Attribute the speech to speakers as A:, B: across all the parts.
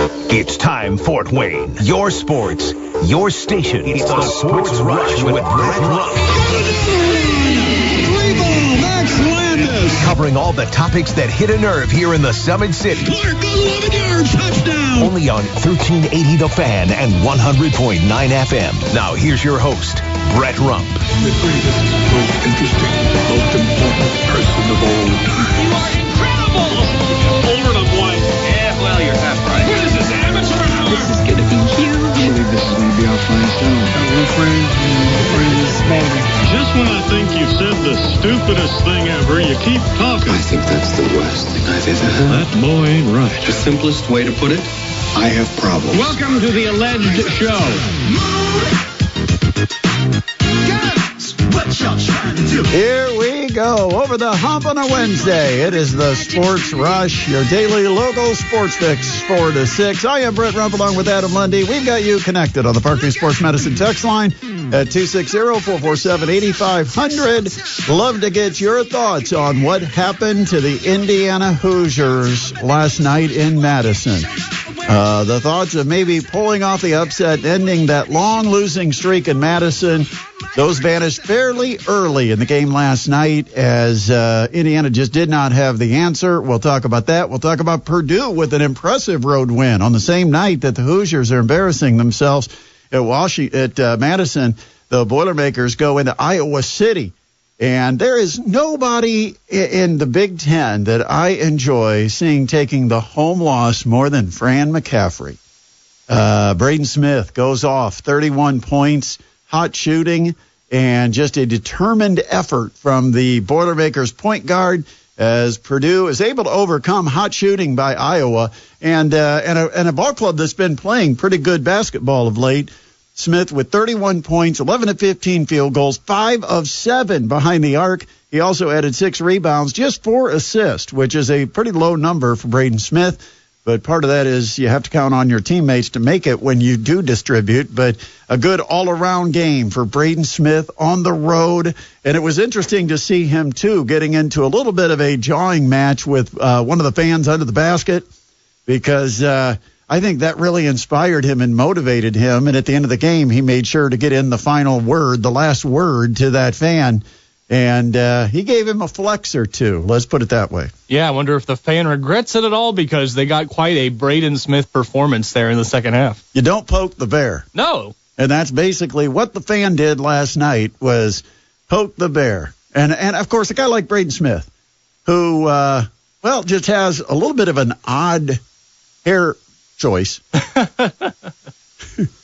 A: It's time, Fort Wayne. Your sports, your station. It's the Sports Rush with Brett Rump. Covering all the topics that hit a nerve here in the Summit City.
B: Clark, 11 yards, touchdown.
A: Only on 1380 The Fan and 100.9 FM. Now here's your host, Brett Rump.
B: The greatest, most interesting, most important person of all time.
C: You are incredible! Over the point. Yeah, well, you're half right. What is this, amateur hour?
D: This is going to be huge.
E: I believe this is going to be our finest show.
F: One friend is smoldering.
G: Just when I think you've said the stupidest thing ever, you keep talking.
E: I think that's the worst thing I've ever heard.
G: That boy ain't right.
E: The simplest way to put it, I have problems.
C: Welcome to the alleged show.
B: What y'all trying to do?
F: Here we go. Over the hump on a Wednesday. It is the Sports Rush, your daily local sports fix, 4 to 6. I am Brett Rump along with Adam Lundy. We've got you connected on the Parkview Sports Medicine text line at 260-447-8500. Love to get your thoughts on what happened to the Indiana Hoosiers last night in Madison. The thoughts of maybe pulling off the upset, ending that long losing streak in Madison. Those vanished fairly early in the game last night as Indiana just did not have the answer. We'll talk about that. We'll talk about Purdue with an impressive road win on the same night that the Hoosiers are embarrassing themselves at Madison. The Boilermakers go into Iowa City. And there is nobody in the Big Ten that I enjoy seeing taking the home loss more than Fran McCaffrey. Braden Smith goes off, 31 points, hot shooting, and just a determined effort from the Boilermakers point guard as Purdue is able to overcome hot shooting by Iowa and a ball club that's been playing pretty good basketball of late. Smith with 31 points, 11 of 15 field goals, 5 of 7 behind the arc. He also added 6 rebounds, just 4 assists, which is a pretty low number for Braden Smith. But part of that is you have to count on your teammates to make it when you do distribute. But a good all-around game for Braden Smith on the road. And it was interesting to see him, too, getting into a little bit of a jawing match with one of the fans under the basket because I think that really inspired him and motivated him. And at the end of the game, he made sure to get in the final word, the last word to that fan. And he gave him a flex or two. Let's put it that way.
H: Yeah, I wonder if the fan regrets it at all because they got quite a Braden Smith performance there in the second half.
F: You don't poke the bear.
H: No.
F: And that's basically what the fan did last night was poke the bear. And of course, a guy like Braden Smith, who, just has a little bit of an odd hair choice.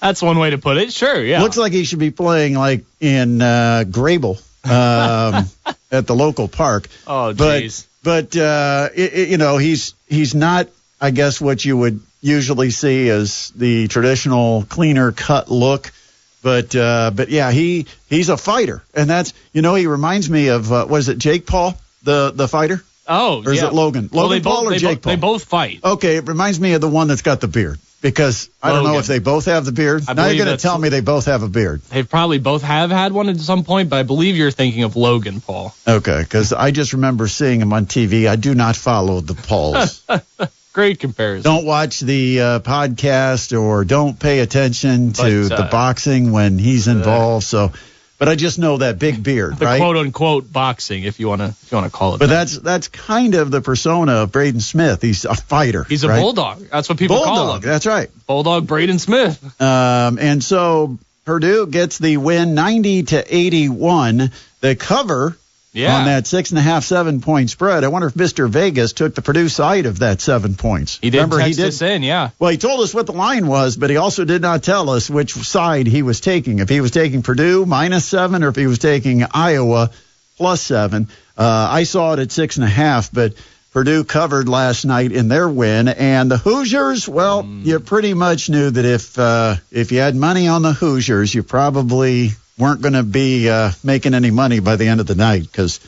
H: That's one way to put it. Sure, yeah.
F: Looks like he should be playing like in Grable at the local park.
H: Oh, jeez.
F: But he's not, I guess, what you would usually see as the traditional cleaner cut look. But yeah, he's a fighter, and that's he reminds me of was it Jake Paul, the fighter?
H: Oh,
F: or is it Logan? Paul or Jake Paul?
H: They both fight.
F: Okay, it reminds me of the one that's got the beard. Because I don't know if they both have the beard. Now you're going to tell me they both have a beard.
H: They probably both have had one at some point, but I believe you're thinking of Logan Paul.
F: Okay, because I just remember seeing him on TV. I do not follow the Pauls.
H: Great comparison.
F: Don't watch the podcast or don't pay attention to the boxing when he's involved. But I just know that big beard,
H: the
F: right?
H: quote unquote boxing, if you want to call it.
F: But that's kind of the persona of Braden Smith. He's a fighter.
H: He's a bulldog. That's what people call him.
F: That's right.
H: Bulldog Braden Smith.
F: And so Purdue gets the win, 90-81. They cover on that 6.5, 7 point spread. I wonder if Mr. Vegas took the Purdue side of that 7 points.
H: He did text us in, yeah.
F: Well, he told us what the line was, but he also did not tell us which side he was taking. If he was taking Purdue -7 or if he was taking Iowa +7. I saw it at 6.5, but Purdue covered last night in their win. And the Hoosiers, well, you pretty much knew that if you had money on the Hoosiers, you probably weren't going to be making any money by the end of the night because,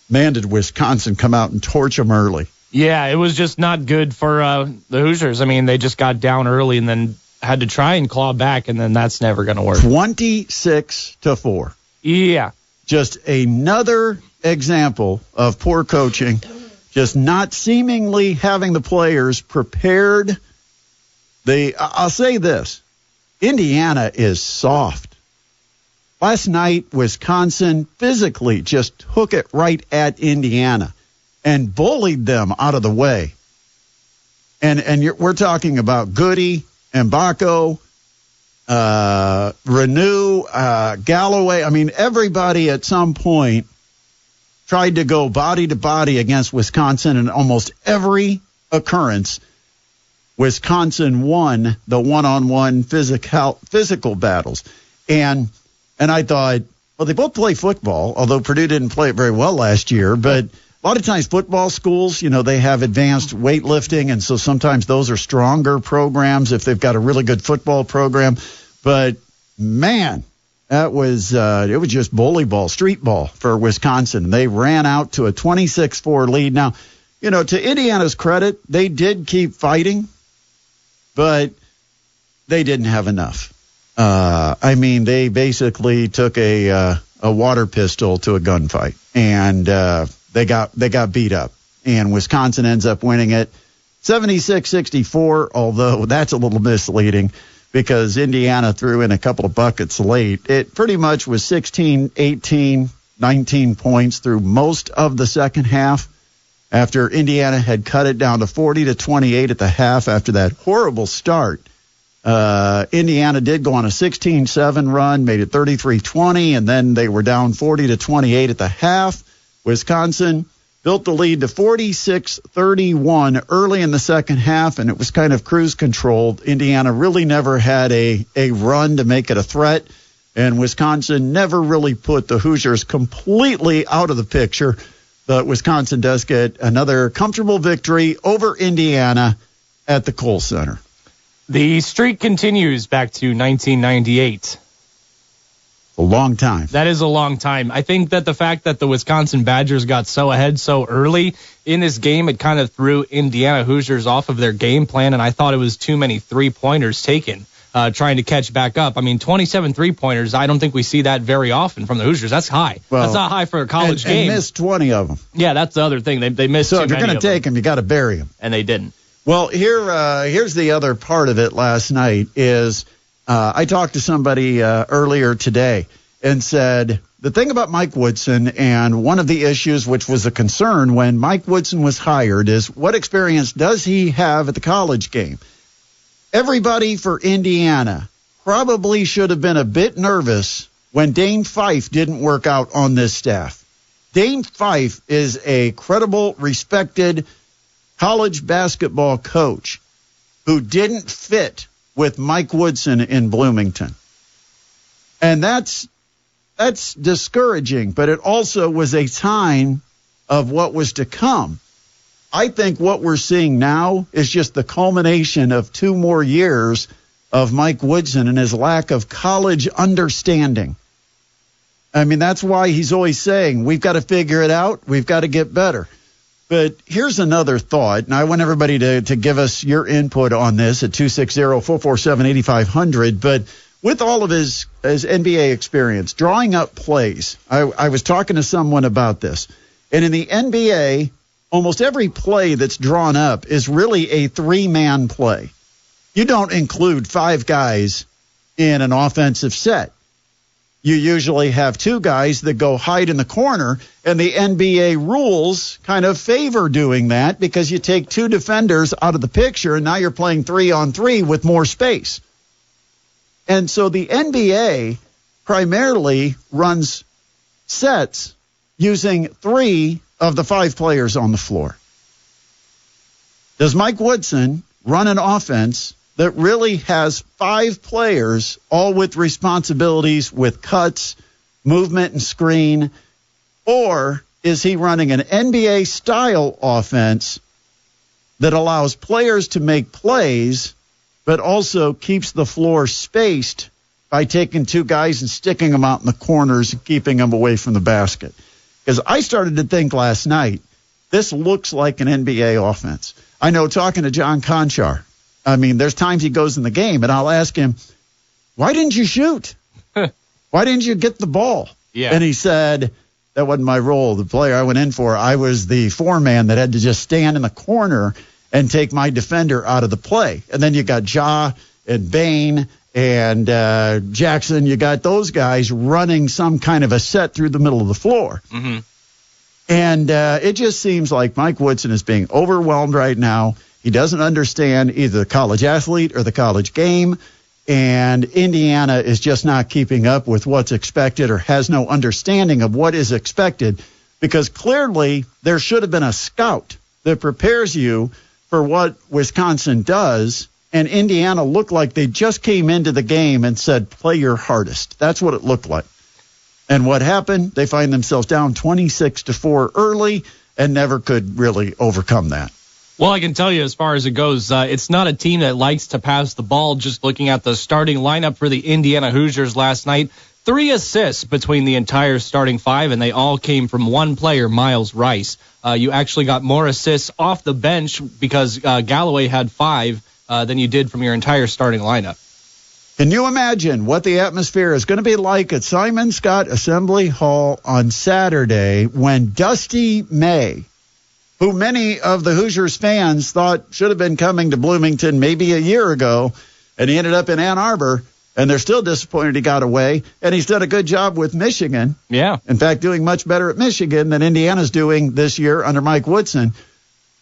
F: man, did Wisconsin come out and torch them early.
H: Yeah, it was just not good for the Hoosiers. I mean, they just got down early and then had to try and claw back, and then that's never going to work.
F: 26-4.
H: Yeah.
F: Just another example of poor coaching, just not seemingly having the players prepared I'll say this. Indiana is soft. Last night, Wisconsin physically just took it right at Indiana and bullied them out of the way. And we're talking about Goody, Mbako, Renew, Galloway. I mean, everybody at some point tried to go body to body against Wisconsin, and almost every occurrence, Wisconsin won the one-on-one physical battles. And I thought, well, they both play football, although Purdue didn't play it very well last year, but a lot of times football schools, they have advanced weightlifting, and so sometimes those are stronger programs if they've got a really good football program. But, man, it was just bully ball, street ball for Wisconsin. They ran out to a 26-4 lead. Now, to Indiana's credit, they did keep fighting, but they didn't have enough. They basically took a water pistol to a gunfight, and they got beat up, and Wisconsin ends up winning it 76-64, although that's a little misleading because Indiana threw in a couple of buckets late. It pretty much was 16, 18, 19 points through most of the second half after Indiana had cut it down to 40-28 at the half after that horrible start. Indiana did go on a 16-7 run, made it 33-20, and then they were down 40-28 at the half. Wisconsin built the lead to 46-31 early in the second half, and it was kind of cruise controlled. Indiana really never had a run to make it a threat, and Wisconsin never really put the Hoosiers completely out of the picture. But Wisconsin does get another comfortable victory over Indiana at the Kohl Center.
H: The streak continues back to 1998.
F: A long time.
H: That is a long time. I think that the fact that the Wisconsin Badgers got so ahead so early in this game, it kind of threw Indiana Hoosiers off of their game plan, and I thought it was too many three-pointers taken trying to catch back up. 27 three-pointers, I don't think we see that very often from the Hoosiers. That's high. Well, that's not high for a college game.
F: And missed 20 of them.
H: Yeah, that's the other thing. They missed too many.
F: So if you're going to take them, you got to bury them.
H: And they didn't.
F: Well, here's the other part of it last night is I talked to somebody earlier today and said the thing about Mike Woodson, and one of the issues which was a concern when Mike Woodson was hired, is what experience does he have at the college game? Everybody for Indiana probably should have been a bit nervous when Dane Fife didn't work out on this staff. Dane Fife is a credible, respected college basketball coach who didn't fit with Mike Woodson in Bloomington. And that's discouraging, but it also was a sign of what was to come. I think what we're seeing now is just the culmination of 2 more years of Mike Woodson and his lack of college understanding. That's why he's always saying, we've got to figure it out, we've got to get better. But here's another thought, and I want everybody to give us your input on this at 260-447-8500, but with all of his NBA experience, drawing up plays, I was talking to someone about this, and in the NBA, almost every play that's drawn up is really a 3-man play. You don't include 5 guys in an offensive set. You usually have 2 guys that go hide in the corner, and the NBA rules kind of favor doing that because you take 2 defenders out of the picture, and now you're playing 3-on-3 with more space. And so the NBA primarily runs sets using 3 of the 5 players on the floor. Does Mike Woodson run an offense that really has 5 players, all with responsibilities with cuts, movement, and screen? Or is he running an NBA-style offense that allows players to make plays but also keeps the floor spaced by taking 2 guys and sticking them out in the corners and keeping them away from the basket? Because I started to think last night, this looks like an NBA offense. I know, talking to John Conchar, there's times he goes in the game, and I'll ask him, why didn't you shoot? Why didn't you get the ball?
H: Yeah.
F: And he said, that wasn't my role. The player I went in for, I was the 4-man that had to just stand in the corner and take my defender out of the play. And then you got Ja and Bain and Jackson. You got those guys running some kind of a set through the middle of the floor.
H: Mm-hmm.
F: And it just seems like Mike Woodson is being overwhelmed right now. He doesn't understand either the college athlete or the college game. And Indiana is just not keeping up with what's expected or has no understanding of what is expected, because clearly there should have been a scout that prepares you for what Wisconsin does. And Indiana looked like they just came into the game and said, play your hardest. That's what it looked like. And what happened? They find themselves down 26-4 early and never could really overcome that.
H: Well, I can tell you as far as it goes, it's not a team that likes to pass the ball. Just looking at the starting lineup for the Indiana Hoosiers last night, 3 assists between the entire starting 5, and they all came from one player, Miles Rice. You actually got more assists off the bench because Galloway had 5 than you did from your entire starting lineup.
F: Can you imagine what the atmosphere is going to be like at Simon Scott Assembly Hall on Saturday when Dusty May, who many of the Hoosiers fans thought should have been coming to Bloomington maybe a year ago, and he ended up in Ann Arbor, and they're still disappointed he got away, and he's done a good job with Michigan.
H: Yeah.
F: In fact, doing much better at Michigan than Indiana's doing this year under Mike Woodson.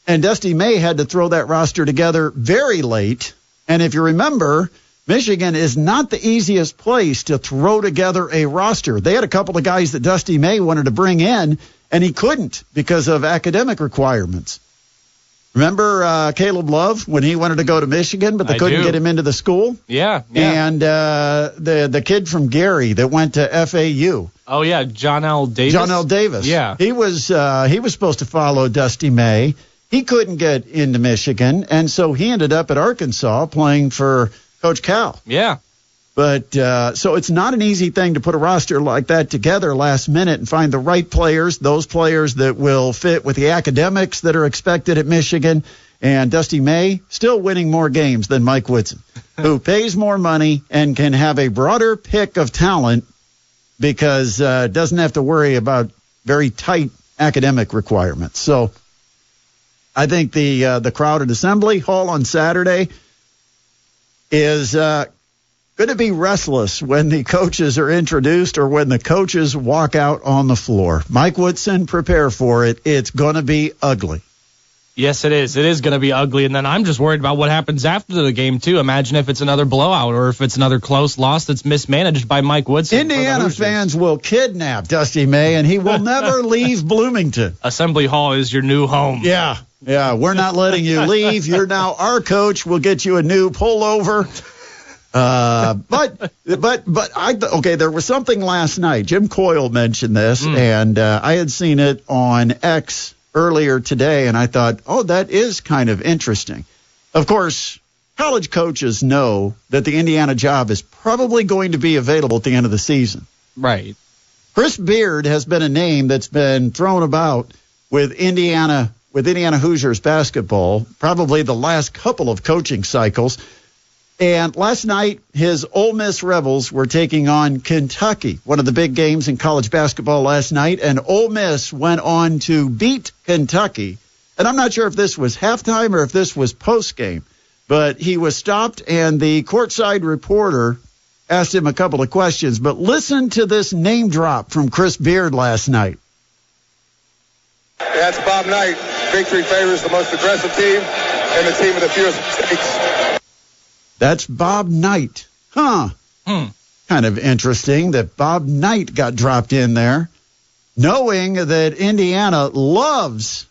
F: And Dusty May had to throw that roster together very late, and if you remember, Michigan is not the easiest place to throw together a roster. They had a couple of guys that Dusty May wanted to bring in, and he couldn't because of academic requirements. Remember Caleb Love when he wanted to go to Michigan, but they couldn't get him into the school?
H: Yeah.
F: And the kid from Gary that went to FAU.
H: Oh, yeah, John L. Davis.
F: John L. Davis.
H: Yeah.
F: He was supposed to follow Dusty May. He couldn't get into Michigan, and so he ended up at Arkansas playing for Coach Cal.
H: Yeah.
F: But so it's not an easy thing to put a roster like that together last minute and find the right players, those players that will fit with the academics that are expected at Michigan. And Dusty May still winning more games than Mike Woodson, who pays more money and can have a broader pick of talent because doesn't have to worry about very tight academic requirements. So I think the crowd at Assembly Hall on Saturday is going to be restless when the coaches are introduced or when the coaches walk out on the floor. Mike Woodson, prepare for it. It's going to be ugly.
H: Yes, it is. It is going to be ugly. And then I'm just worried about what happens after the game, too. Imagine if it's another blowout or if it's another close loss that's mismanaged by Mike Woodson.
F: Indiana fans will kidnap Dusty May, and he will never leave Bloomington.
H: Assembly Hall is your new home.
F: Yeah, we're not letting you leave. You're now our coach. We'll get you a new pullover. But there was something last night. Jim Coyle mentioned this, and I had seen it on X earlier today, and I thought, that is kind of interesting. Of course, college coaches know that the Indiana job is probably going to be available at the end of the season.
H: Right.
F: Chris Beard has been a name that's been thrown about with Indiana Hoosiers basketball, probably the last couple of coaching cycles. And last night, his Ole Miss Rebels were taking on Kentucky, one of the big games in college basketball last night. And Ole Miss went on to beat Kentucky. And I'm not sure if this was halftime or if this was postgame, but he was stopped and the courtside reporter asked him a couple of questions. But listen to this name drop from Chris Beard last night.
D: That's Bob Knight. Victory favors the most aggressive team and the team with the fewest mistakes.
F: That's Bob Knight. Kind of interesting that Bob Knight got dropped in there, knowing that Indiana loves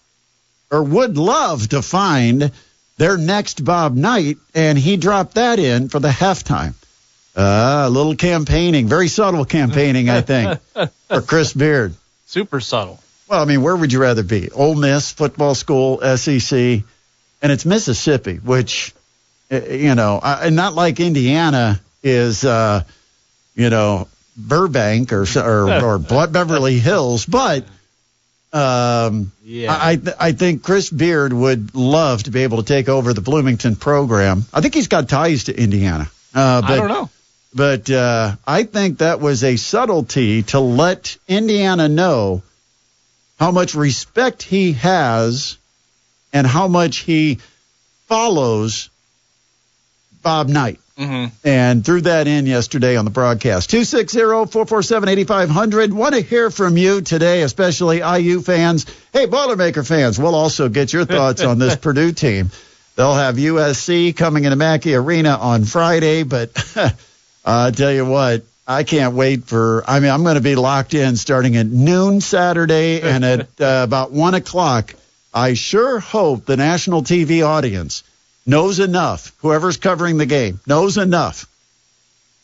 F: or would love to find their next Bob Knight, and he dropped that in for the halftime. A little campaigning, very subtle campaigning, I think, for Chris Beard.
H: Super subtle.
F: Well, I mean, where would you rather be? Ole Miss, football school, SEC, and it's Mississippi, which... not like Indiana is, Burbank or Beverly Hills, but I think Chris Beard would love to be able to take over the Bloomington program. I think he's got ties to Indiana.
H: I don't know.
F: But I think that was a subtlety to let Indiana know how much respect he has and how much he follows Bob Knight.
H: Mm-hmm.
F: And threw that in yesterday on the broadcast. 260-447-8500. Want to hear from you today, especially IU fans. Hey, Boilermaker fans, we'll also get your thoughts on this Purdue team. They'll have USC coming into Mackey Arena on Friday, but I tell you what, I can't wait I'm going to be locked in starting at noon Saturday and at about 1 o'clock. I sure hope the national TV audience knows enough, whoever's covering the game, knows enough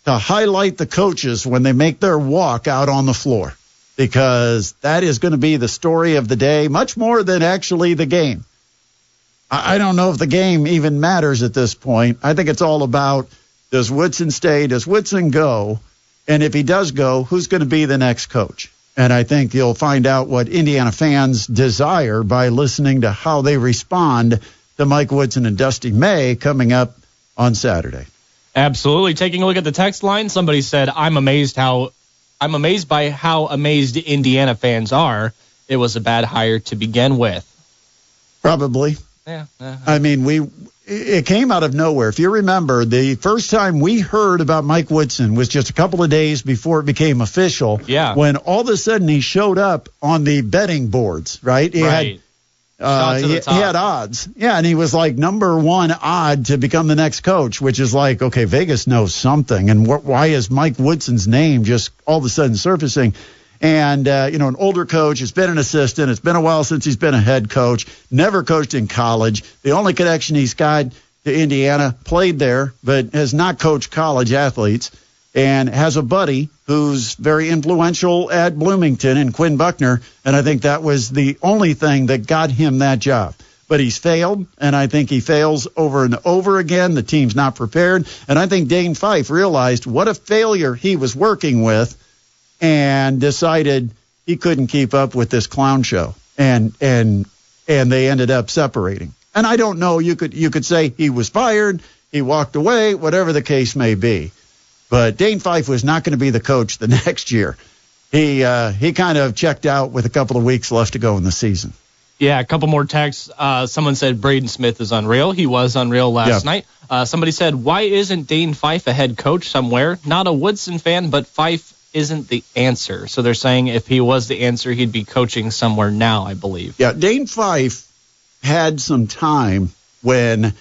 F: to highlight the coaches when they make their walk out on the floor, because that is going to be the story of the day, much more than actually the game. I don't know if the game even matters at this point. I think it's all about, does Woodson stay, does Woodson go, and if he does go, who's going to be the next coach? And I think you'll find out what Indiana fans desire by listening to how they respond to Mike Woodson and Dusty May coming up on Saturday.
H: Absolutely. Taking a look at the text line, somebody said, I'm amazed by how amazed Indiana fans are. It was a bad hire to begin with.
F: Probably.
H: Yeah.
F: I mean, it came out of nowhere. If you remember, the first time we heard about Mike Woodson was just a couple of days before it became official.
H: Yeah.
F: When all of a sudden he showed up on the betting boards, right? He had odds. Yeah, and he was like number one odd to become the next coach, which is like, okay, Vegas knows something. And why is Mike Woodson's name just all of a sudden surfacing? And, an older coach, has been an assistant. It's been a while since he's been a head coach, never coached in college. The only connection he's got to Indiana, played there, but has not coached college athletes, and has a buddy who's very influential at Bloomington, and Quinn Buckner, and I think that was the only thing that got him that job. But he's failed, and I think he fails over and over again. The team's not prepared, and I think Dane Fife realized what a failure he was working with and decided he couldn't keep up with this clown show, and they ended up separating. And I don't know, you could say he was fired, he walked away, whatever the case may be. But Dane Fife was not going to be the coach the next year. He kind of checked out with a couple of weeks left to go in the season.
H: Yeah, a couple more texts. Someone said Braden Smith is unreal. He was unreal last night. Somebody said, why isn't Dane Fife a head coach somewhere? Not a Woodson fan, but Fife isn't the answer. So they're saying if he was the answer, he'd be coaching somewhere now, I believe. Yeah,
F: Dane Fife had some time when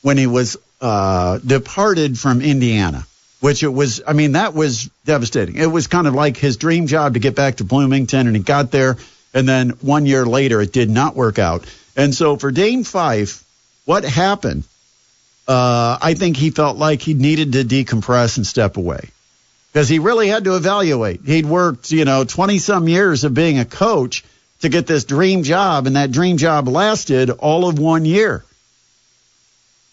F: he was departed from Indiana, which that was devastating. It was kind of like his dream job to get back to Bloomington, and he got there, and then 1 year later it did not work out. And so for Dane Fife, what happened, I think he felt like he needed to decompress and step away, because he really had to evaluate. He'd worked, 20-some years of being a coach to get this dream job, and that dream job lasted all of 1 year.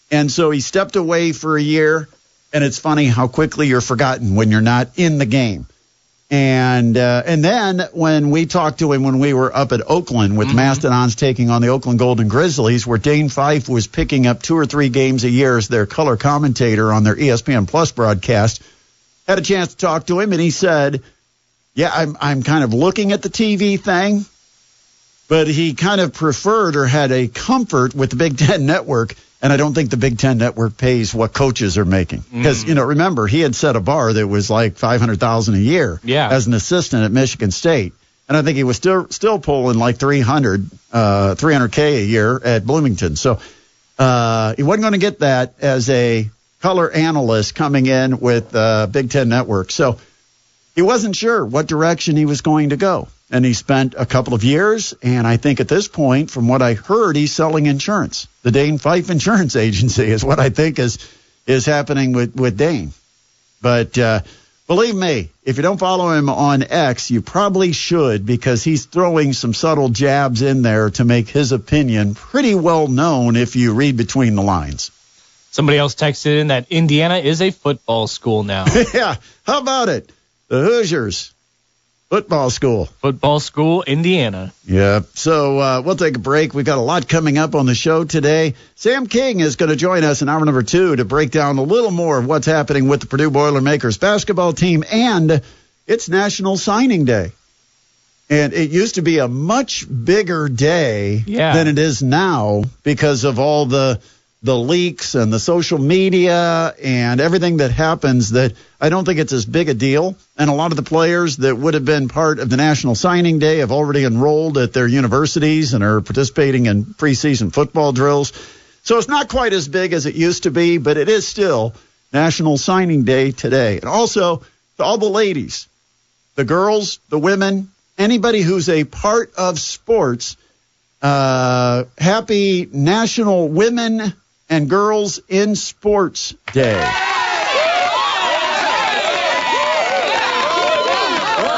F: And so he stepped away for a year, and it's funny how quickly you're forgotten when you're not in the game. And then when we talked to him when we were up at Oakland with Mastodons taking on the Oakland Golden Grizzlies, where Dane Fife was picking up 2 or 3 games a year as their color commentator on their ESPN Plus broadcast, had a chance to talk to him, and he said, I'm kind of looking at the TV thing, but he kind of preferred or had a comfort with the Big Ten Network, and I don't think the Big Ten Network pays what coaches are making. Because, remember, he had set a bar that was like $500,000 a year as an assistant at Michigan State, and I think he was still pulling like $300K a year at Bloomington. So he wasn't going to get that as a color analyst coming in with Big Ten Network. So he wasn't sure what direction he was going to go. And he spent a couple of years, and I think at this point, from what I heard, he's selling insurance. The Dane Fife Insurance Agency is what I think is happening with Dane. But believe me, if you don't follow him on X, you probably should, because he's throwing some subtle jabs in there to make his opinion pretty well known if you read between the lines.
H: Somebody else texted in that Indiana is a football school now.
F: Yeah, how about it? The Hoosiers. Football school.
H: Football school, Indiana.
F: Yeah. So we'll take a break. We've got a lot coming up on the show today. Sam King is going to join us in hour number 2 to break down a little more of what's happening with the Purdue Boilermakers basketball team, and it's National Signing Day. And it used to be a much bigger day than it is now because of all the the leaks and the social media and everything that happens that I don't think it's as big a deal. And a lot of the players that would have been part of the National Signing Day have already enrolled at their universities and are participating in preseason football drills. So it's not quite as big as it used to be, but it is still National Signing Day today. And also to all the ladies, the girls, the women, anybody who's a part of sports, happy National Women and Girls in Sports Day.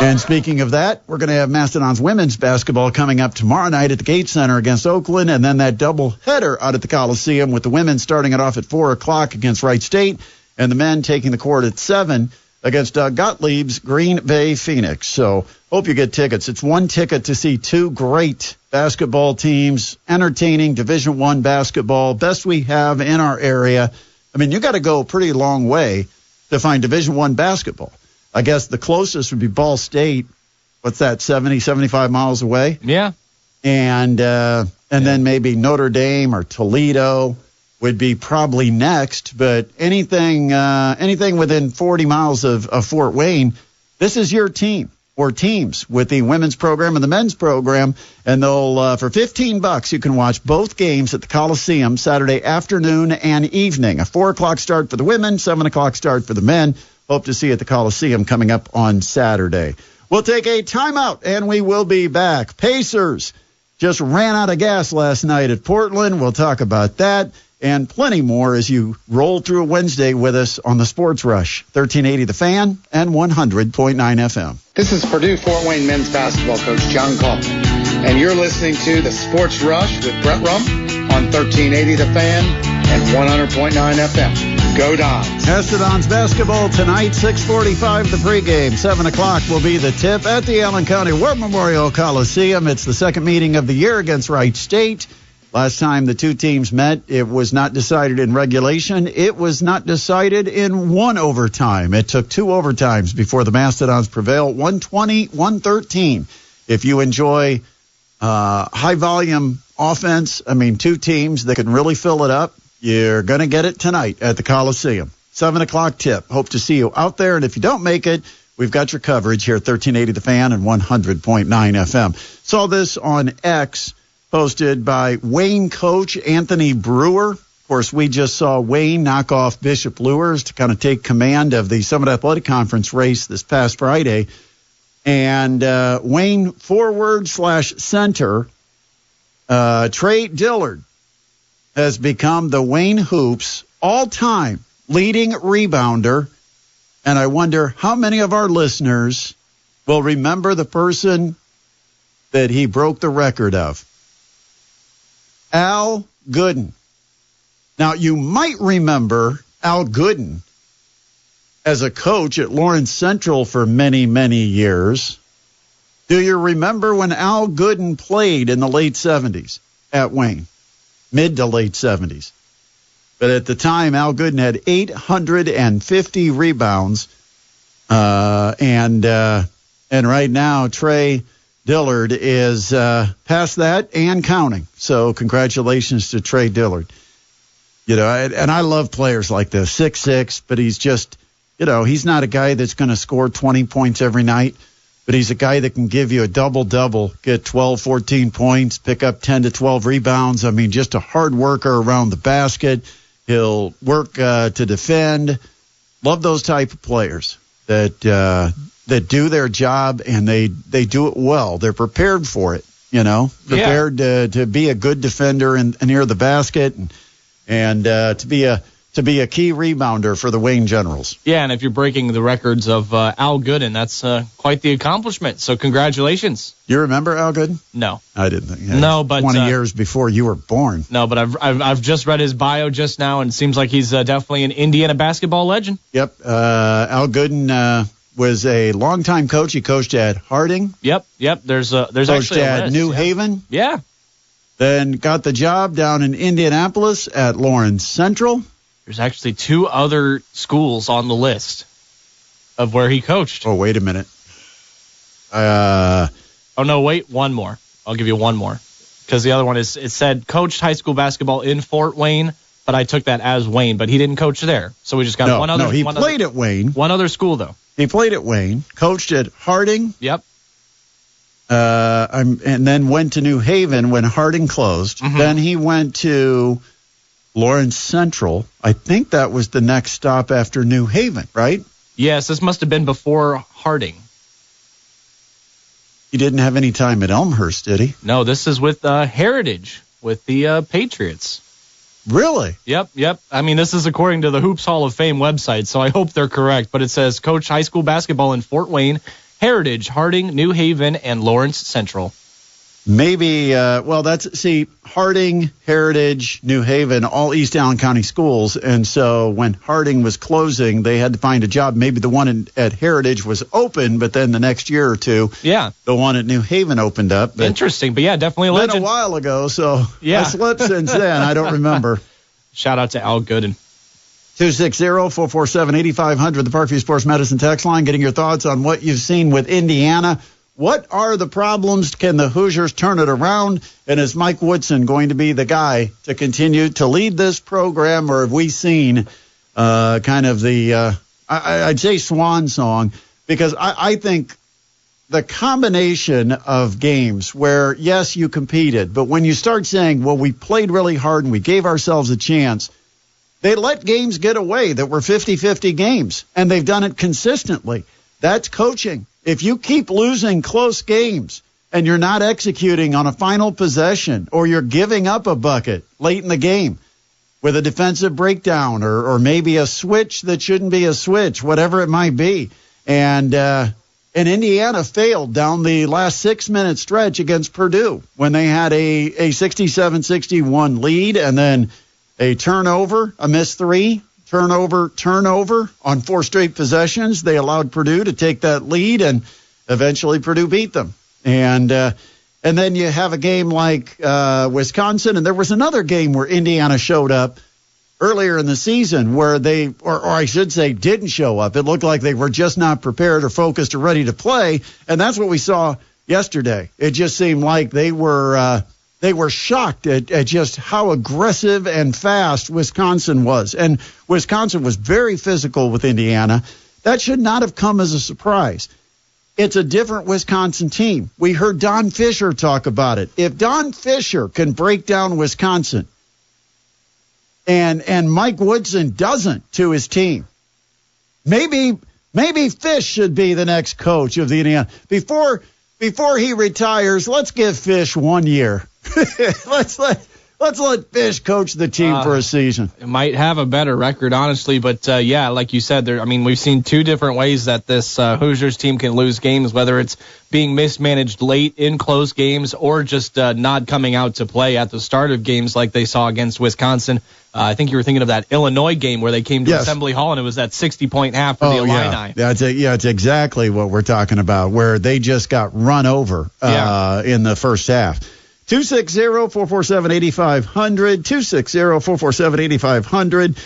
F: And speaking of that, we're going to have Mastodon's women's basketball coming up tomorrow night at the Gate Center against Oakland, and then that doubleheader out at the Coliseum with the women starting it off at 4 o'clock against Wright State, and the men taking the court at 7 against Doug Gottlieb's Green Bay Phoenix. So hope you get tickets. It's one ticket to see two great basketball teams, entertaining Division I basketball, best we have in our area. I mean, you got to go a pretty long way to find Division I basketball. I guess the closest would be Ball State. What's that, 70, 75 miles away?
H: Yeah.
F: And then maybe Notre Dame or Toledo would be probably next. But anything within 40 miles of Fort Wayne, this is your team or teams with the women's program and the men's program. And they'll for $15, you can watch both games at the Coliseum Saturday afternoon and evening. A 4 o'clock start for the women, 7 o'clock start for the men. Hope to see you at the Coliseum coming up on Saturday. We'll take a timeout, and we will be back. Pacers just ran out of gas last night at Portland. We'll talk about that and plenty more as you roll through a Wednesday with us on the Sports Rush, 1380 The Fan and 100.9 FM.
I: This is Purdue Fort Wayne men's basketball coach John Kaufman, and you're listening to the Sports Rush with Brett Rump on 1380 The Fan and 100.9 FM. Go Dons.
F: Mastodons basketball tonight, 6:45 the pregame. 7 o'clock will be the tip at the Allen County War Memorial Coliseum. It's the second meeting of the year against Wright State. Last time the two teams met, it was not decided in regulation. It was not decided in one overtime. It took 2 overtimes before the Mastodons prevailed, 120-113. If you enjoy high-volume offense, I mean, two teams that can really fill it up, you're going to get it tonight at the Coliseum. 7 o'clock tip. Hope to see you out there. And if you don't make it, we've got your coverage here at 1380 The Fan and 100.9 FM. Saw this on X, posted by Wayne coach Anthony Brewer. Of course, we just saw Wayne knock off Bishop Luers to kind of take command of the Summit Athletic Conference race this past Friday. And Wayne forward/center, Trey Dillard, has become the Wayne Hoops all-time leading rebounder. And I wonder how many of our listeners will remember the person that he broke the record of. Al Gooden. Now, you might remember Al Gooden as a coach at Lawrence Central for many, many years. Do you remember when Al Gooden played in the late 70s at Wayne? Mid to late 70s. But at the time, Al Gooden had 850 rebounds. And right now, Trey Dillard is past that and counting. So congratulations to Trey Dillard. You know, and I love players like this, 6'6", but he's just, you know, he's not a guy that's going to score 20 points every night. But he's a guy that can give you a double-double, get 12, 14 points, pick up 10 to 12 rebounds. I mean, just a hard worker around the basket. He'll work to defend. Love those type of players that do their job, and they do it well. They're prepared for it, you know, prepared to be a good defender and near the basket and to be a key rebounder for the Wayne Generals.
H: Yeah, and if you're breaking the records of Al Gooden, that's quite the accomplishment. So congratulations.
F: You remember Al Gooden?
H: No.
F: I didn't think.
H: No, but
F: 20 years before you were born.
H: No, but I've just read his bio just now, and it seems like he's definitely an Indiana basketball legend.
F: Yep. Al Gooden was a longtime coach. He coached at Harding.
H: Yep. There's
F: coached
H: actually a
F: at
H: list.
F: New Haven.
H: Yeah.
F: Then got the job down in Indianapolis at Lawrence Central.
H: There's actually 2 other schools on the list of where he coached.
F: Oh, wait a minute.
H: Oh, no, wait, one more. I'll give you one more. Because the other one it said coached high school basketball in Fort Wayne, but I took that as Wayne. But he didn't coach there, so we just got one other.
F: No, he played at Wayne.
H: One other school though.
F: He played at Wayne, coached at Harding.
H: Yep.
F: And then went to New Haven when Harding closed. Mm-hmm. Then he went to Lawrence Central. I think that was the next stop after New Haven, right?
H: Yes, this must have been before Harding.
F: He didn't have any time at Elmhurst, did he?
H: No, this is with Heritage, with the Patriots.
F: Really?
H: Yep. I mean, this is according to the Hoops Hall of Fame website, so I hope they're correct. But it says coach high school basketball in Fort Wayne, Heritage, Harding, New Haven, and Lawrence Central.
F: Maybe, Harding, Heritage, New Haven, all East Allen County schools. And so when Harding was closing, they had to find a job. Maybe the one at Heritage was open, but then the next year or two, the one at New Haven opened up. But
H: interesting, but yeah, definitely a legend.
F: Been a while ago, so I slipped since then. I don't remember.
H: Shout out to Al Gooden.
F: 260-447-8500, the Parkview Sports Medicine text line, getting your thoughts on what you've seen with Indiana. What are the problems? Can the Hoosiers turn it around? And is Mike Woodson going to be the guy to continue to lead this program, or have we seen kind of the, I'd say swan song? Because I think the combination of games where, yes, you competed, but when you start saying, well, we played really hard and we gave ourselves a chance, they let games get away that were 50-50 games, and they've done it consistently. That's coaching. If you keep losing close games and you're not executing on a final possession, or you're giving up a bucket late in the game with a defensive breakdown or maybe a switch that shouldn't be a switch, whatever it might be. And Indiana failed down the last 6-minute stretch against Purdue when they had a 67-61 lead, and then a turnover, a missed three, turnover on 4 straight possessions. They allowed Purdue to take that lead, and eventually Purdue beat them. And then you have a game like Wisconsin, and there was another game where Indiana showed up earlier in the season where they, or I should say, didn't show up. It looked like they were just not prepared or focused or ready to play, and that's what we saw yesterday. It just seemed like they were shocked at just how aggressive and fast Wisconsin was. And Wisconsin was very physical with Indiana. That should not have come as a surprise. It's a different Wisconsin team. We heard Don Fisher talk about it. If Don Fisher can break down Wisconsin and Mike Woodson doesn't to his team, maybe Fish should be the next coach of the Indiana. Before he retires, let's give Fish 1 year. Let's let Fish coach the team for a season.
H: It might have a better record, honestly, but like you said, we've seen 2 different ways that this Hoosiers team can lose games, whether it's being mismanaged late in close games or just not coming out to play at the start of games like they saw against Wisconsin. I think you were thinking of that Illinois game where they came to Assembly Hall and it was that 60-point half for the Illini.
F: Yeah, it's exactly what we're talking about, where they just got run over in the first half. 260-447-8500, 260-447-8500.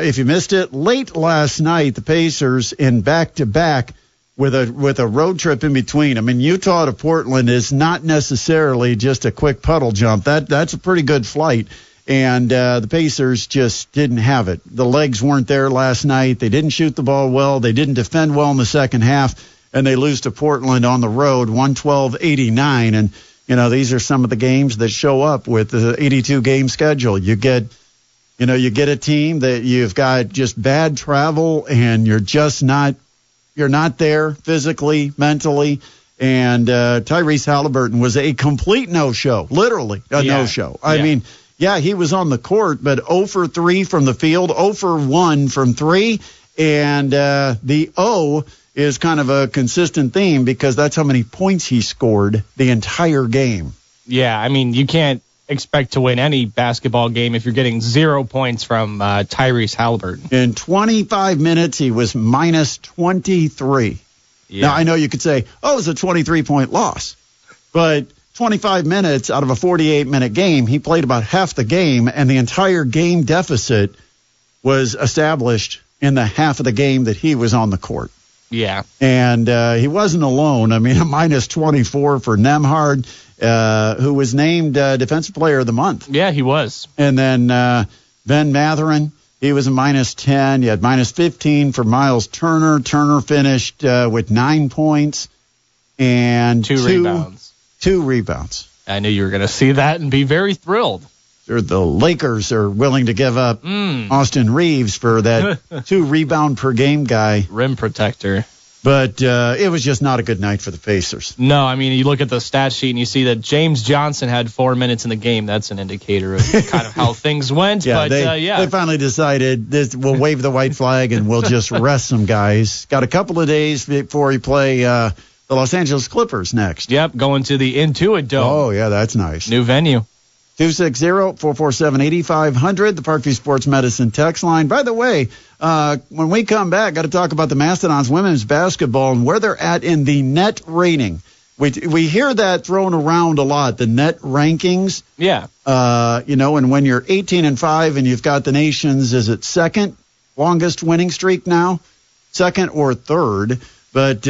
F: If you missed it, late last night, the Pacers in back-to-back with a road trip in between. I mean, Utah to Portland is not necessarily just a quick puddle jump. That's a pretty good flight, and the Pacers just didn't have it. The legs weren't there last night. They didn't shoot the ball well. They didn't defend well in the second half, and they lose to Portland on the road, 112-89, and these are some of the games that show up with the 82-game schedule. You get a team that you've got just bad travel, and you're not there physically, mentally. And Tyrese Halliburton was a complete no-show, literally a no-show. I mean, he was on the court, but 0 for 3 from the field, 0 for 1 from 3, and the 0 is kind of a consistent theme because that's how many points he scored the entire game.
H: Yeah, I mean, you can't expect to win any basketball game if you're getting 0 points from Tyrese Halliburton.
F: In 25 minutes, he was minus 23. Yeah. Now, I know you could say, it was a 23-point loss. But 25 minutes out of a 48-minute game, he played about half the game, and the entire game deficit was established in the half of the game that he was on the court.
H: Yeah.
F: And he wasn't alone. I mean, a minus 24 for Nemhard, who was named Defensive Player of the Month.
H: Yeah, he was.
F: And then Ben Matherin, he was a -10. You had -15 for Miles Turner. Turner finished with 9 points and
H: two rebounds.
F: 2 rebounds.
H: I knew you were going to see that and be very thrilled.
F: The Lakers are willing to give up Austin Reeves for that 2 rebound per game guy.
H: Rim protector.
F: But it was just not a good night for the Pacers.
H: No, I mean, you look at the stat sheet and you see that James Johnson had 4 minutes in the game. That's an indicator of kind of how things went.
F: They finally decided we'll wave the white flag and we'll just rest some guys. Got a couple of days before we play the Los Angeles Clippers next.
H: Yep, going to the Intuit Dome.
F: Oh, yeah, that's nice.
H: New venue.
F: 260-447-8500, the Parkview Sports Medicine text line. By the way, when we come back, got to talk about the Mastodons women's basketball and where they're at in the net rating. We hear that thrown around a lot, the net rankings.
H: Yeah.
F: And when you're 18-5 and you've got the nation's, is it second longest winning streak now? Second or third. But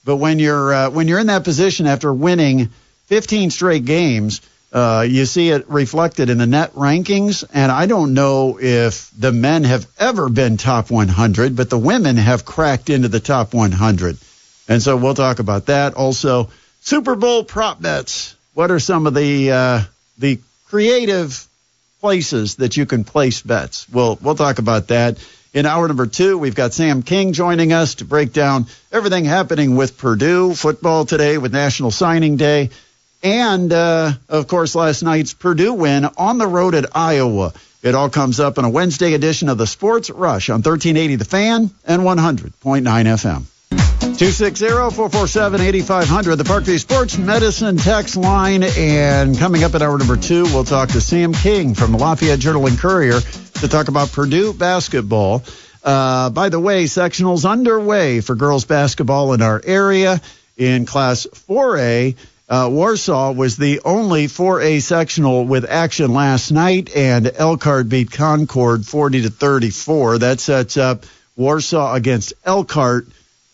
F: when you're in that position after winning 15 straight games, you see it reflected in the net rankings, and I don't know if the men have ever been top 100, but the women have cracked into the top 100. And so we'll talk about that. Also, Super Bowl prop bets. What are some of the creative places that you can place bets? We'll talk about that. In hour number 2, we've got Sam King joining us to break down everything happening with Purdue football today with National Signing Day. And, of course, last night's Purdue win on the road at Iowa. It all comes up in a Wednesday edition of the Sports Rush on 1380 The Fan and 100.9 FM. 260-447-8500, the Parkview Sports Medicine text line. And coming up at hour number 2, we'll talk to Sam King from the Lafayette Journal and Courier to talk about Purdue basketball. By the way, sectionals underway for girls basketball in our area in Class 4A. Warsaw was the only 4A sectional with action last night, and Elkhart beat Concord 40-34. That sets up Warsaw against Elkhart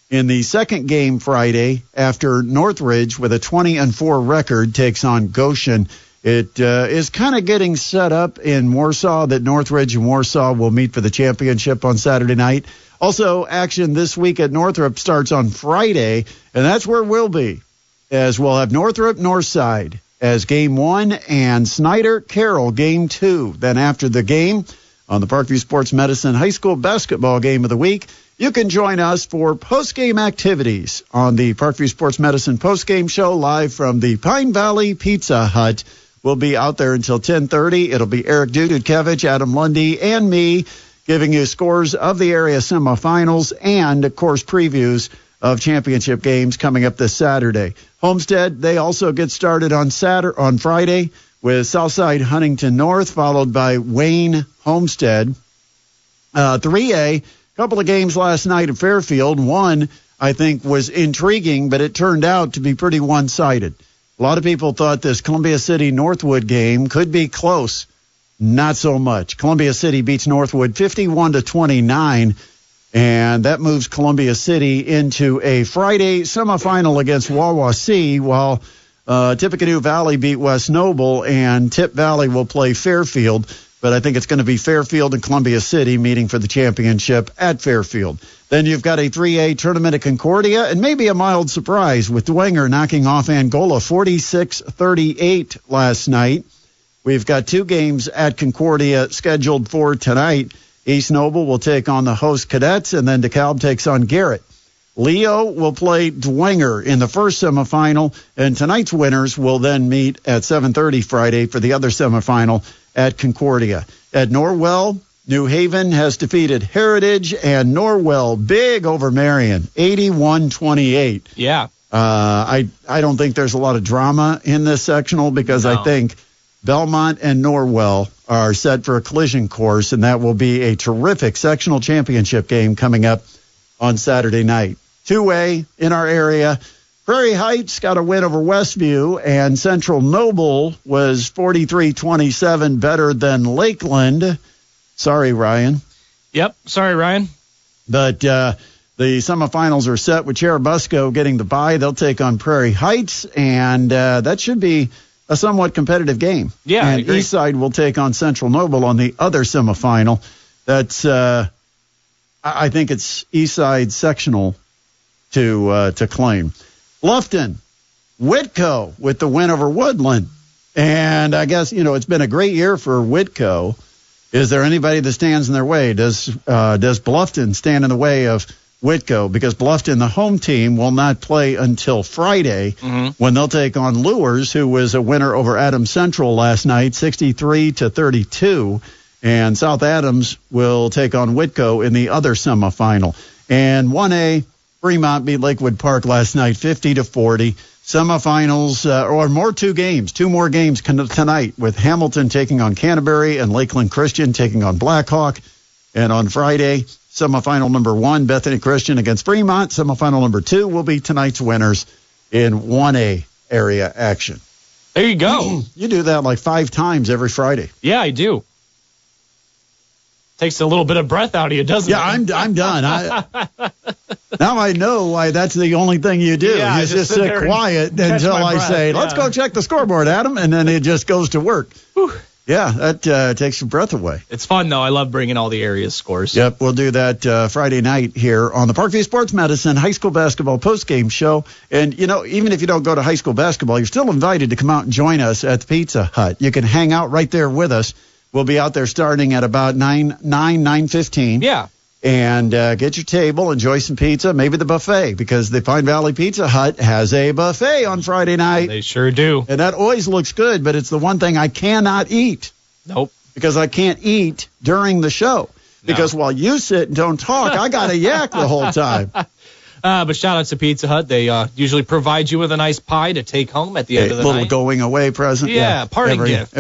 F: in the second game Friday after Northridge with a 20-4 record takes on Goshen. It is kind of getting set up in Warsaw that Northridge and Warsaw will meet for the championship on Saturday night. Also, action this week at Northrop starts on Friday, and that's where we'll be, as we'll have Northrop Northside as game 1 and Snyder Carroll game 2. Then after the game on the Parkview Sports Medicine High School Basketball Game of the Week, you can join us for post-game activities on the Parkview Sports Medicine post-game show live from the Pine Valley Pizza Hut. We'll be out there until 10:30. It'll be Eric Dudukevich, Adam Lundy, and me giving you scores of the area semifinals and, of course, previews of championship games coming up this Saturday. Homestead, they also get started on Friday with Southside Huntington North, followed by Wayne Homestead. 3A, couple of games last night at Fairfield. One, I think, was intriguing, but it turned out to be pretty one-sided. A lot of people thought this Columbia City Northwood game could be close. Not so much. Columbia City beats Northwood 51-29. And that moves Columbia City into a Friday semifinal against Wawasee, while Tippecanoe Valley beat West Noble, and Tip Valley will play Fairfield. But I think it's going to be Fairfield and Columbia City meeting for the championship at Fairfield. Then you've got a 3A tournament at Concordia, and maybe a mild surprise with Dwenger knocking off Angola 46-38 last night. We've got 2 games at Concordia scheduled for tonight. East Noble will take on the host Cadets, and then DeKalb takes on Garrett. Leo will play Dwenger in the first semifinal, and tonight's winners will then meet at 7:30 Friday for the other semifinal at Concordia. At Norwell, New Haven has defeated Heritage, and Norwell big over Marion, 81-28.
H: Yeah.
F: I don't think there's a lot of drama in this sectional because I think Belmont and Norwell are set for a collision course, and that will be a terrific sectional championship game coming up on Saturday night. 2A in our area, Prairie Heights got a win over Westview, and Central Noble was 43-27 better than Lakeland. Sorry, Ryan.
H: Yep, sorry, Ryan.
F: But the semifinals are set with Cherubusco getting the bye. They'll take on Prairie Heights, and that should be a somewhat competitive game.
H: Yeah,
F: and
H: I agree.
F: Eastside will take on Central Noble on the other semifinal. That's I think it's Eastside sectional to claim. Bluffton, Whitco with the win over Woodland. And I guess, it's been a great year for Whitco. Is there anybody that stands in their way? Does Bluffton stand in the way of Whitco? Because Bluffton, the home team, will not play until Friday when they'll take on Lures, who was a winner over Adams Central last night, 63-32. And South Adams will take on Whitco in the other semifinal. And 1A, Fremont beat Lakewood Park last night, 50-40. Semifinals, two more games tonight, with Hamilton taking on Canterbury and Lakeland Christian taking on Blackhawk. And on Friday, semifinal number 1, Bethany Christian against Fremont. Semifinal number 2 will be tonight's winners in 1A area action.
H: There you go.
F: You do that like 5 times every Friday.
H: Yeah, I do. Takes a little bit of breath out of you, doesn't it?
F: Yeah, I'm done. Now I know why that's the only thing you do.
H: Yeah,
F: you just sit quiet until I say, let's go check the scoreboard, Adam, and then it just goes to work.
H: Whew.
F: Yeah, that takes your breath away.
H: It's fun, though. I love bringing all the area's scores.
F: Yep, we'll do that Friday night here on the Parkview Sports Medicine High School Basketball postgame show. And, even if you don't go to high school basketball, you're still invited to come out and join us at the Pizza Hut. You can hang out right there with us. We'll be out there starting at about 9:15.
H: Yeah.
F: And get your table, enjoy some pizza, maybe the buffet, because the Pine Valley Pizza Hut has a buffet on Friday night.
H: They sure do.
F: And that always looks good, but it's the one thing I cannot eat.
H: Nope.
F: Because I can't eat during the show. Because while you sit and don't talk, I got to yak the whole time.
H: But shout out to Pizza Hut. They usually provide you with a nice pie to take home at the end of the night.
F: A little going away present.
H: Yeah, parting gift.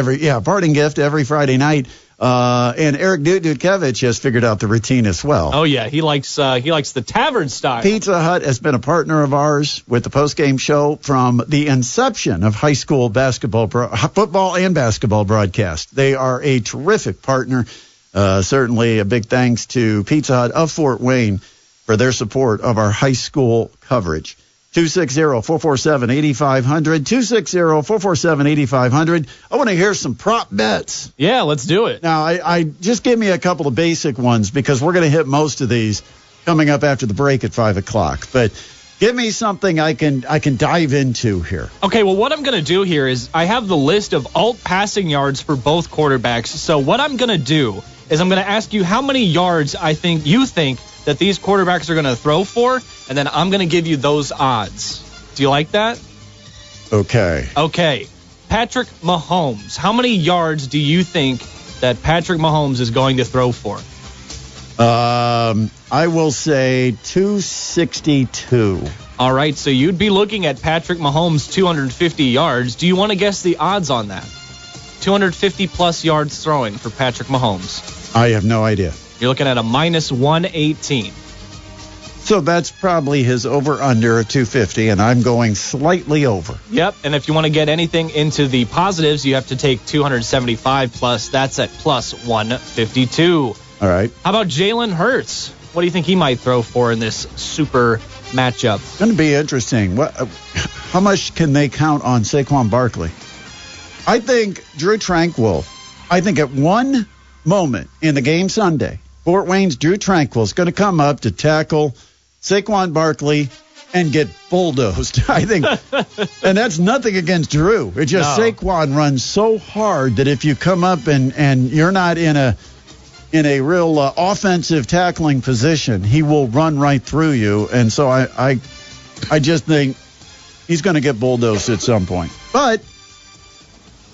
F: Parting gift every Friday night. And Eric Dudkevich has figured out the routine as well.
H: Oh yeah, he likes the tavern style.
F: Pizza Hut has been a partner of ours with the postgame show from the inception of high school football and basketball broadcast. They are a terrific partner. Certainly a big thanks to Pizza Hut of Fort Wayne for their support of our high school coverage. 260-447-8500, 260-447-8500. I want to hear some prop bets.
H: Yeah, let's do it.
F: Now, I just give me a couple of basic ones because we're going to hit most of these coming up after the break at 5 o'clock. But give me something I can dive into here.
H: Okay, well, what I'm going to do here is I have the list of alt passing yards for both quarterbacks. So what I'm going to do is I'm going to ask you how many yards you think that these quarterbacks are going to throw for, and then I'm going to give you those odds. Do you like that?
F: Okay.
H: Patrick Mahomes. How many yards do you think that Patrick Mahomes is going to throw for?
F: I will say 262.
H: All right, so you'd be looking at Patrick Mahomes' 250 yards. Do you want to guess the odds on that? 250-plus yards throwing for Patrick Mahomes.
F: I have no idea.
H: You're looking at a minus 118.
F: So that's probably his over-under of 250, and I'm going slightly over.
H: Yep, and if you want to get anything into the positives, you have to take 275 plus. That's at plus 152.
F: All right.
H: How about Jalen Hurts? What do you think he might throw for in this super matchup?
F: It's going to be interesting. How much can they count on Saquon Barkley? I think Drew Tranquill, at one moment in the game Sunday, Fort Wayne's Drew Tranquill is going to come up to tackle Saquon Barkley and get bulldozed. I think, and that's nothing against Drew. It's just Saquon runs so hard that if you come up and you're not in a real offensive tackling position, he will run right through you. And so I just think he's going to get bulldozed at some point. But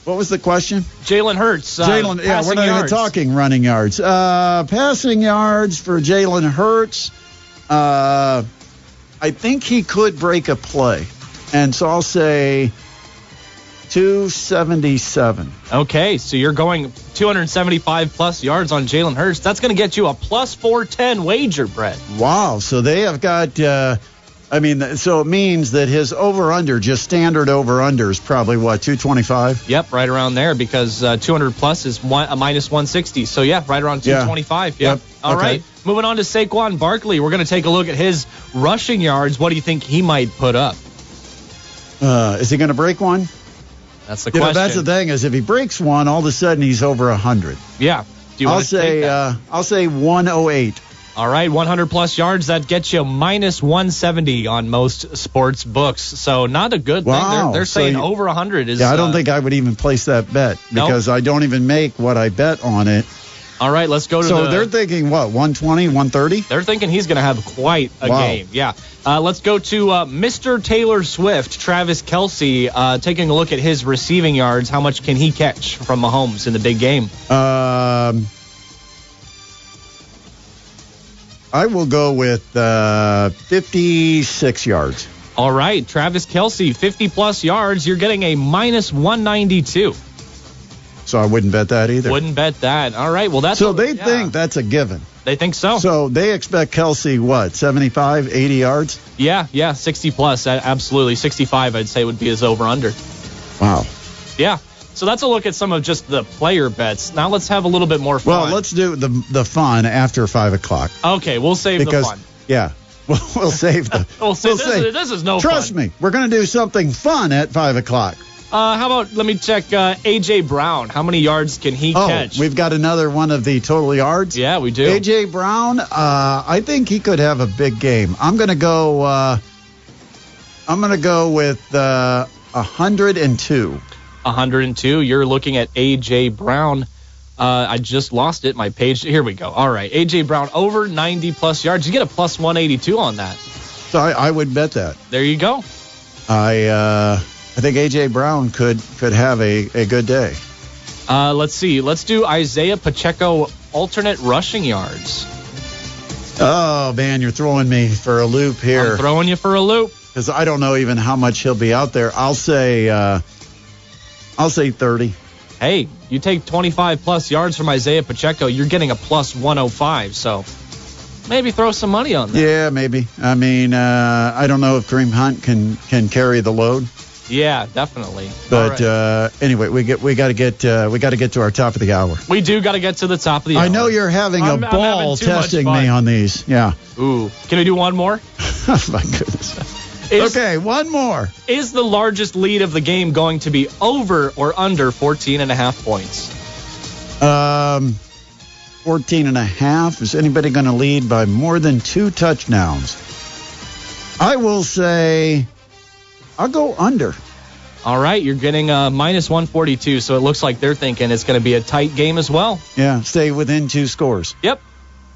F: what was the question?
H: Jalen Hurts.
F: We're not even talking running yards. Passing yards for Jalen Hurts. I think he could break a play. And so I'll say 277.
H: Okay, so you're going 275-plus yards on Jalen Hurts. That's going to get you a plus 410 wager, Brett.
F: Wow, so they have got... so it means that his over-under, just standard over-under, is probably, 225?
H: Yep, right around there, because 200-plus is a minus 160. So, yeah, right around 225. Yep. All right, moving on to Saquon Barkley. We're going to take a look at his rushing yards. What do you think he might put up?
F: Is he going to break one?
H: That's the question.
F: That's the thing is if he breaks one, all of a sudden he's over 100.
H: Yeah. Do you want to take that?
F: I'll say 108.
H: All right, 100-plus yards, that gets you minus 170 on most sports books. So not a good thing. They're saying over 100 is...
F: Yeah, I don't think I would even place that bet because I don't even make what I bet on it.
H: All right, let's go to
F: So they're thinking, what, 120, 130?
H: They're thinking he's going to have quite a game. Yeah. Let's go to Mr. Taylor Swift, Travis Kelce, taking a look at his receiving yards. How much can he catch from Mahomes in the big game?
F: I will go with 56 yards.
H: All right, Travis Kelce, 50-plus yards. You're getting a minus 192.
F: So I wouldn't bet that either.
H: Wouldn't bet that. All right, well, that's...
F: So they think that's a given.
H: They think so.
F: So they expect Kelce, what, 75, 80 yards?
H: Yeah, 60-plus, absolutely. 65, I'd say, would be his over-under.
F: Wow.
H: Yeah. So that's a look at some of just the player bets. Now let's have a little bit more fun.
F: Well, let's do the fun after 5 o'clock.
H: Okay, we'll save the fun.
F: Yeah, we'll save the...
H: This is no fun.
F: Trust me, we're going to do something fun at 5 o'clock.
H: How about, let me check A.J. Brown. How many yards can he catch?
F: We've got another one of the total yards.
H: Yeah, we do.
F: A.J. Brown, I think he could have a big game. I'm going to go with 102.
H: 102. You're looking at A.J. Brown. I just lost it. My page. Here we go. All right. A.J. Brown over 90-plus yards. You get a plus 182 on that.
F: So I would bet that.
H: There you go.
F: I think A.J. Brown could have a good day.
H: Let's see. Let's do Isaiah Pacheco alternate rushing yards.
F: Oh, man, you're throwing me for a loop here.
H: I'm throwing you for a loop.
F: Because I don't know even how much he'll be out there. I'll say 30.
H: Hey, you take 25-plus yards from Isaiah Pacheco, you're getting a plus 105. So maybe throw some money on that.
F: Yeah, maybe. I mean, I don't know if Kareem Hunt can carry the load.
H: Yeah, definitely.
F: But anyway, we got to get to our top of the hour.
H: We do got to get to the top of the hour.
F: I know you're having a ball testing me on these. Yeah.
H: Ooh, can we do one more?
F: Oh my goodness. Okay, one more.
H: Is the largest lead of the game going to be over or under 14.5 points?
F: 14.5. Is anybody going to lead by more than 2 touchdowns? I will say I'll go under.
H: All right, you're getting minus 142, so it looks like they're thinking it's going to be a tight game as well.
F: Yeah, stay within 2 scores.
H: Yep.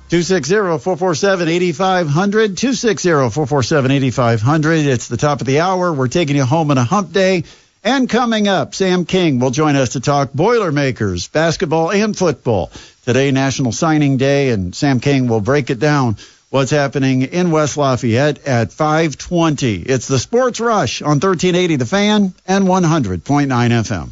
F: 260-447-8500, 260-447-8500. It's the top of the hour. We're taking you home on a hump day. And coming up, Sam King will join us to talk Boilermakers, basketball and football. Today, National Signing Day, and Sam King will break it down what's happening in West Lafayette at 5:20. It's the Sports Rush on 1380 The Fan and 100.9 FM.